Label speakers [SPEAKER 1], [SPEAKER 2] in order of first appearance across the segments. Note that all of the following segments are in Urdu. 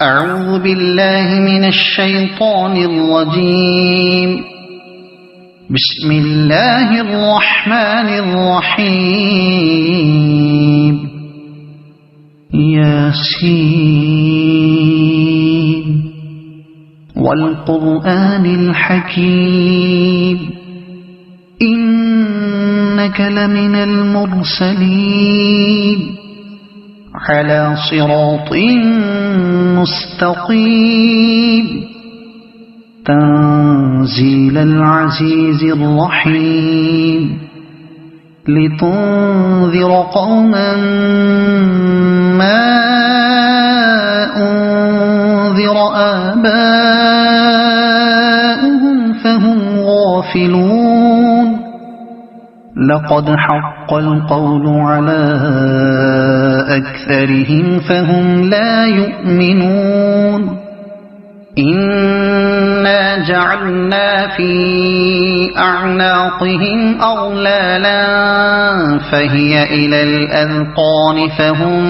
[SPEAKER 1] أعوذ بالله من الشيطان الرجيم. بسم الله الرحمن الرحيم. ياسين والقرآن الحكيم إنك لمن المرسلين على صراط مستقيم تنزيل العزيز الرحيم لتنذر قوما ما أنذر آباؤهم فهم غافلون. لقد حق القول على أكثرهم فهم لا يؤمنون. إنا جعلنا في أعناقهم أغلالا فهي إلى الأذقان فهم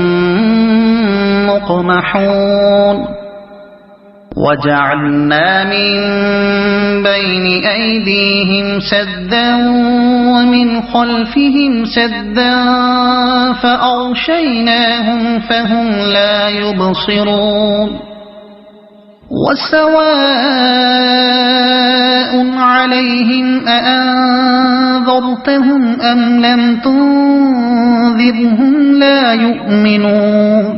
[SPEAKER 1] مقمحون. وجعلنا من بين أيديهم سدا ومن خلفهم سدا فأغشيناهم فهم لا يبصرون. وسواء عليهم أأنذرتهم أم لم تنذرهم لا يؤمنون.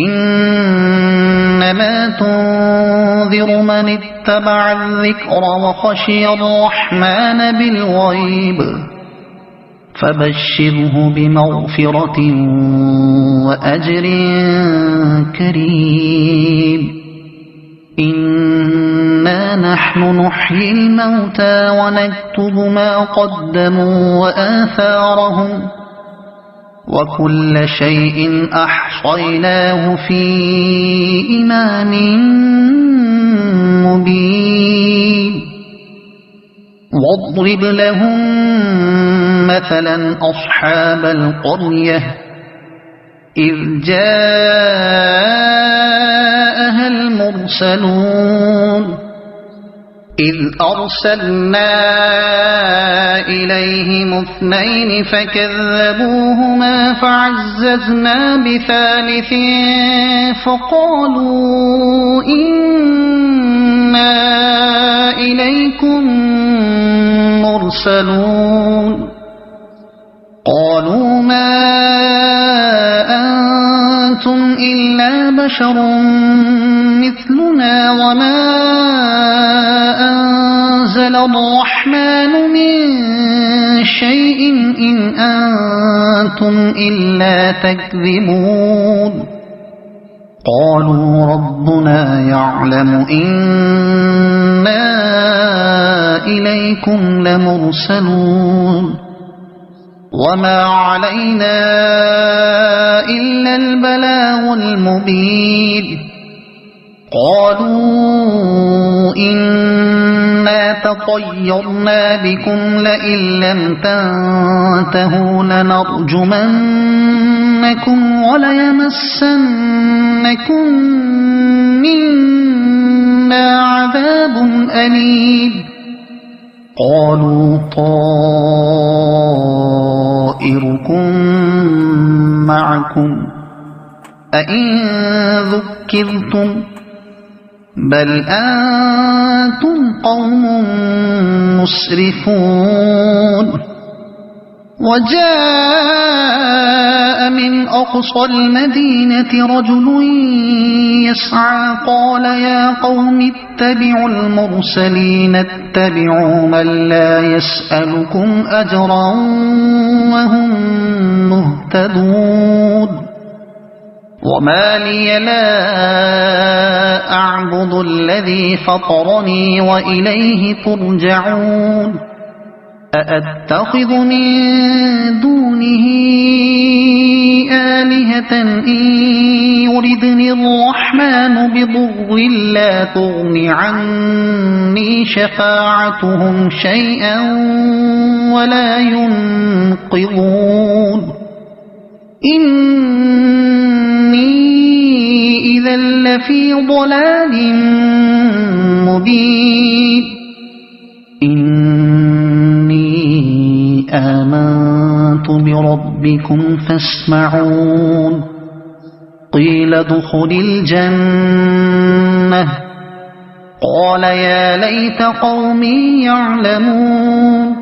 [SPEAKER 1] إنما تنذر من اتبع الذكر وخشي الرحمن بالغيب فبشره بمغفرة وأجر كريم. إنا نحن نحيي الموتى ونكتب ما قدموا وآثارهم وكل شيء أحصيناه في إمام مبين. واضرب لهم مثلا أصحاب القرية إذ جاءها المرسلون إذ أرسلنا إليهم اثنين فكذبوهما فعززنا بثالث فقالوا إنا إليكم مرسلون. قالوا ما أنتم إلا بشر مثلنا وما أنزل الرحمن من شيء إن أنتم إلا تكذبون. قالوا ربنا يعلم إنا إليكم لمرسلون وما علينا إلا البلاغ المبين. قالوا إنا تطيرنا بكم لئن لم تنتهوا لنرجمنكم وليمسنكم منا عذاب أليم. قالوا طائركم معكم أئن ذكرتم بل أنتم قوم مسرفون. وجاء من أقصى المدينة رجل يسعى قال يا قوم اتبعوا المرسلين اتبعوا من لا يسألكم أجرا وهم مهتدون. وما لي لا أعبد الذي فطرني وإليه ترجعون. أأتخذ من دونه آلهة إن يردني الرحمن بضر لا تغن عني شفاعتهم شيئا ولا ينقذون. إني إذا لفي ضلال مبين إني آمنت بربكم فاسمعون قيل ادخل الجنة قال يا ليت قومي يعلمون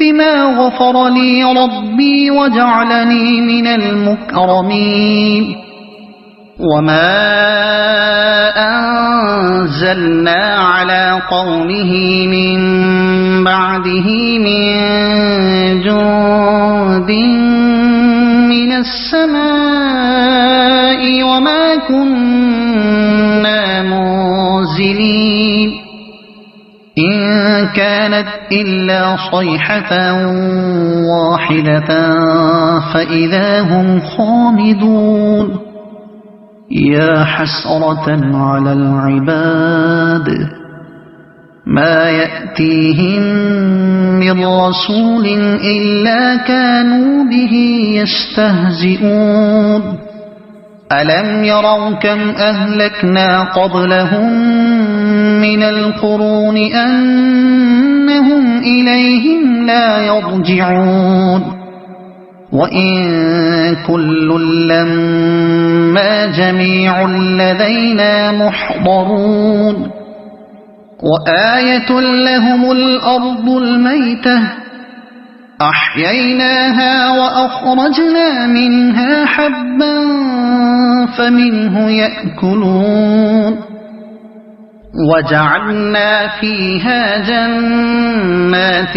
[SPEAKER 1] بما غفر لي ربي وجعلني من المكرمين وما أنزلنا على قومه من بعده من جند من السماء وما كنا منزلين إن كانت إلا صيحة واحدة فإذا هم خامدون يا حسرة على العباد ما يأتيهم من رسول إلا كانوا به يستهزئون ألم يروا كم أهلكنا قبلهم من القرون أنهم إليهم لا يرجعون وإن كل لما جميع لدينا محضرون وآية لهم الأرض الميتة أحييناها وأخرجنا منها حبا فمنه يأكلون وجعلنا فيها جنات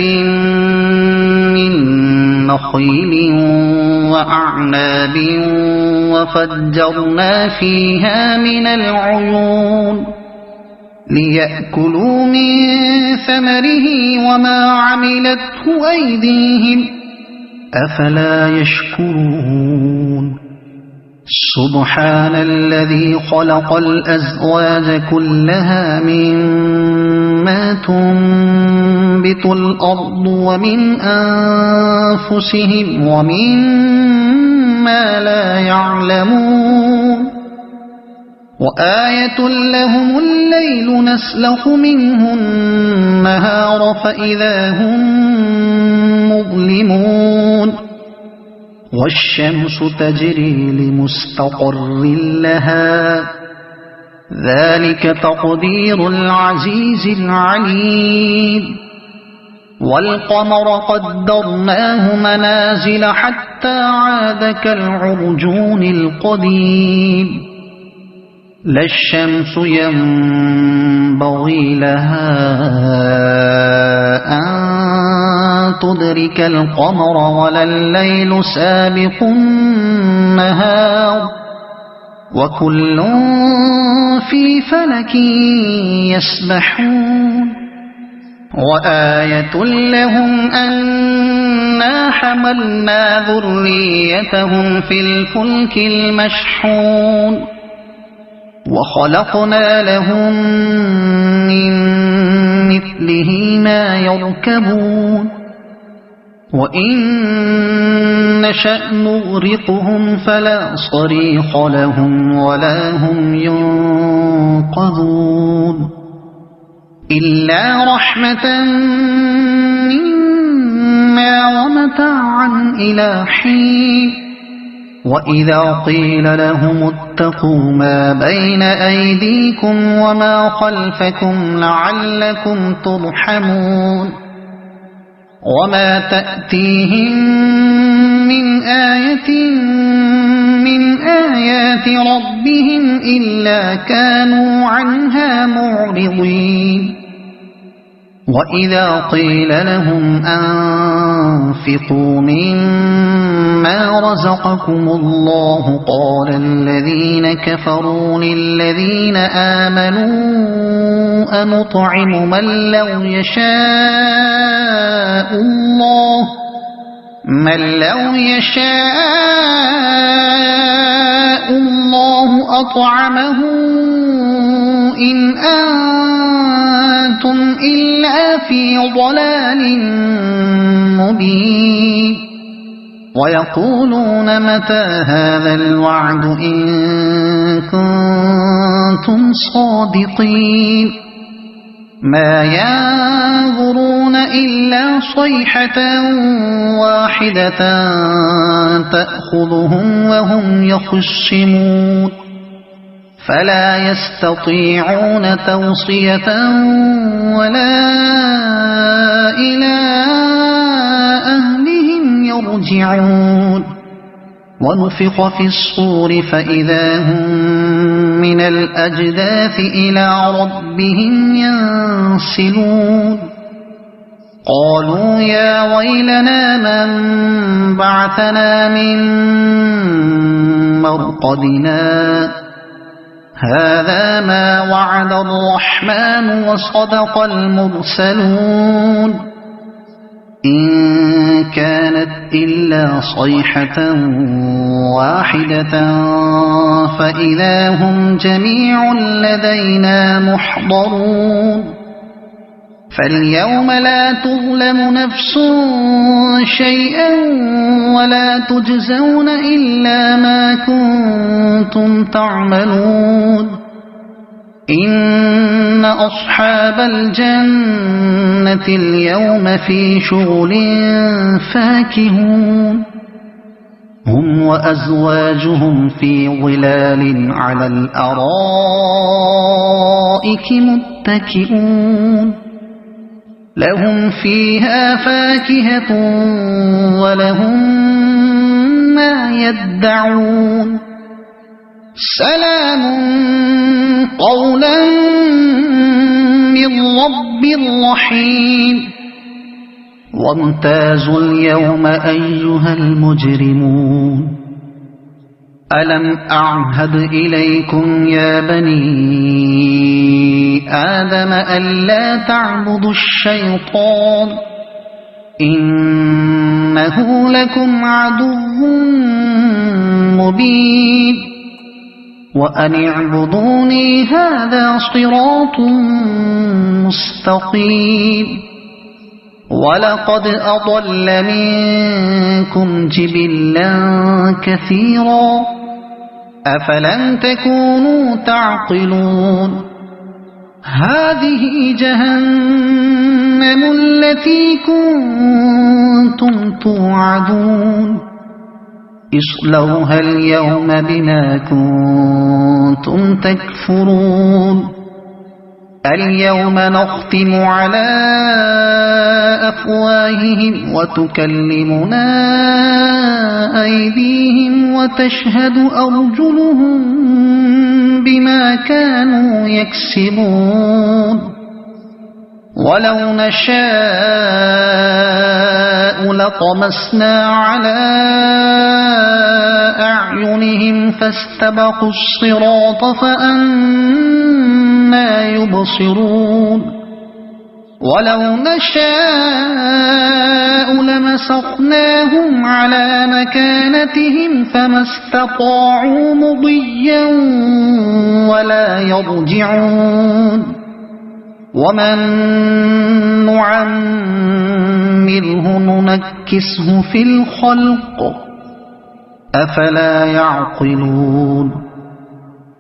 [SPEAKER 1] من نخيل وأعناب وفجرنا فيها من العيون ليأكلوا من ثمره وما عملته أيديهم أفلا يشكرون سبحان الذي خلق الأزواج كلها مما تنبت الأرض ومن أنفسهم ومما لا يعلمون وآية لهم الليل نسلخ منه النهار فإذا هم مظلمون والشمس تجري لمستقر لها ذلك تقدير العزيز العليم والقمر قدرناه منازل حتى عاد كالعرجون القديم لا الشمس ينبغي لها أن تدرك القمر ولا الليل سابق النهار وكل في فلك يسبحون وآية لهم أنا حملنا ذريتهم في الفلك المشحون وخلقنا لهم من مثله ما يركبون وإن نشأ نغرقهم فلا صريخ لهم ولا هم ينقذون إلا رحمة منا ومتاعا إلى حين وإذا قيل لهم اتقوا ما بين أيديكم وما خلفكم لعلكم ترحمون وما تأتيهم من آية من آيات ربهم إلا كانوا عنها معرضين وإذا قيل لهم أنفقوا مما رزقكم الله قال الذين كفروا للذين آمنوا أنطعم من لو يشاء الله أطعمه إن أنتم إلا في ضلال مبين ويقولون متى هذا الوعد إن كنتم كنتم صادقين ما ينظرون إلا صيحة واحدة تأخذهم وهم يخصمون فلا يستطيعون توصية ولا إلى أهلهم يرجعون ونفخ في الصور فإذا هم من الأجداث إلى ربهم ينسلون قالوا يا ويلنا من بعثنا من مرقدنا هذا ما وعد الرحمن وصدق المرسلون إن كانت إلا صيحة واحدة فإذا هم جميع لدينا محضرون فاليوم لا تظلم نفس شيئا ولا تجزون إلا ما كنتم تعملون إن أصحاب الجنة اليوم في شغل فاكهون هم وأزواجهم في ظلال على الأرائك متكئون لهم فيها فاكهة ولهم ما يدعون سلام قولا من رب رحيم وامتازوا اليوم أيها المجرمون ألم أعهد إليكم يا بني آدم ألا تعبدوا الشيطان إنه لكم عدو مبين وأن اعبدوني هذا صراط مستقيم ولقد أضل منكم جبلا كثيرا أفلم تكونوا تعقلون هذه جهنم التي كنتم توعدون اصلوها اليوم بما كنتم تكفرون اليوم نختم على أفواههم وتكلمنا أيديهم وتشهد أرجلهم بما كانوا يكسبون ولو نشاء لطمسنا على أعينهم فاستبقوا الصراط فأنى يبصرون ولو نشاء لمسخناهم على مكانتهم فما استطاعوا مضيا ولا يرجعون ومن نعمره ننكسه في الخلق أفلا يعقلون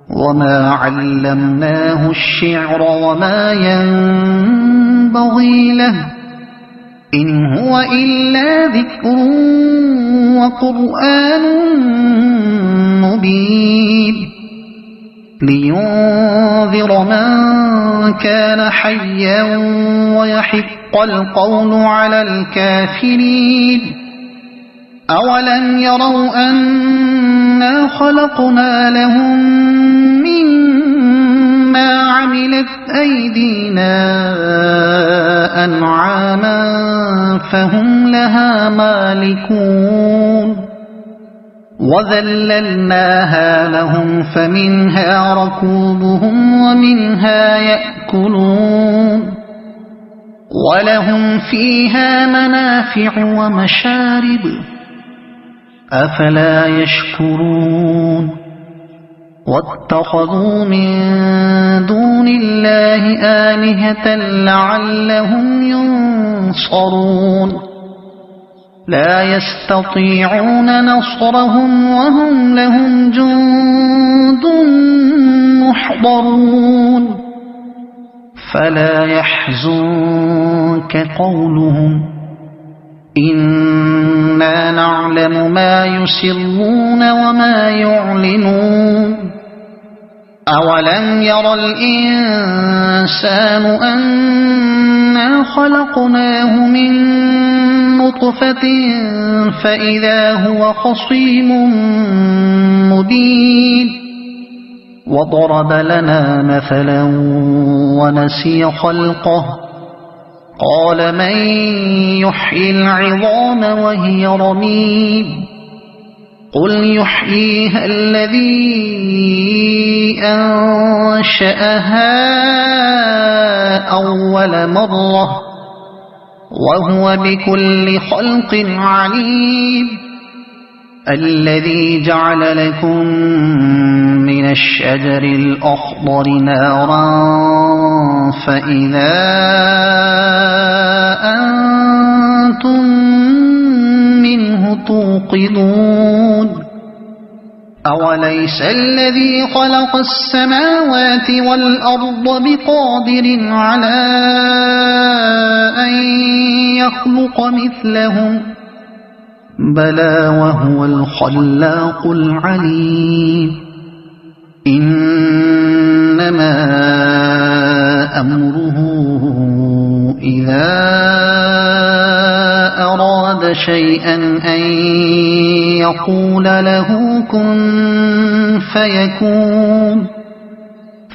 [SPEAKER 1] وما علمناه الشعر وما ينبغي له إن هو إلا ذكر وقرآن مبين لينذر من كان حيا ويحق القول على الكافرين أولم يروا أنا خلقنا لهم مما عملت أيدينا أنعاما فهم لها مالكون وذللناها لهم فمنها ركوبهم ومنها يأكلون ولهم فيها منافع ومشارب أفلا يشكرون واتخذوا من دون الله آلهة لعلهم ينصرون لا يستطيعون نصرهم وهم لهم جند يحضرون فلا يحزنك قولهم إنا نعلم ما يسرون وما يعلنون أولم ير الإنسان أنا خلقناه من نطفة فإذا هو خصيم مبين وضرب لنا مثلا ونسي خلقه قال من يحيي العظام وهي رميم قل يحييها الذي أنشأها أول مرة وهو بكل خلق عليم الذي جعل لكم من الشجر الأخضر نارا فإذا أنتم منه توقدون أوليس الذي خلق السماوات والأرض بقادر على أن يخلق مثلهم بلى وهو الخلاق العليم إنما أمره إذا أراد شيئا أن يقول له كن فيكون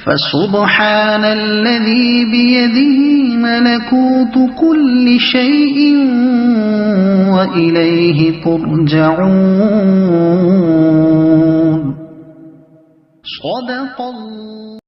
[SPEAKER 1] فسبحان الذي بيده ملكوت كل شيء وإليه ترجعون صدق الله.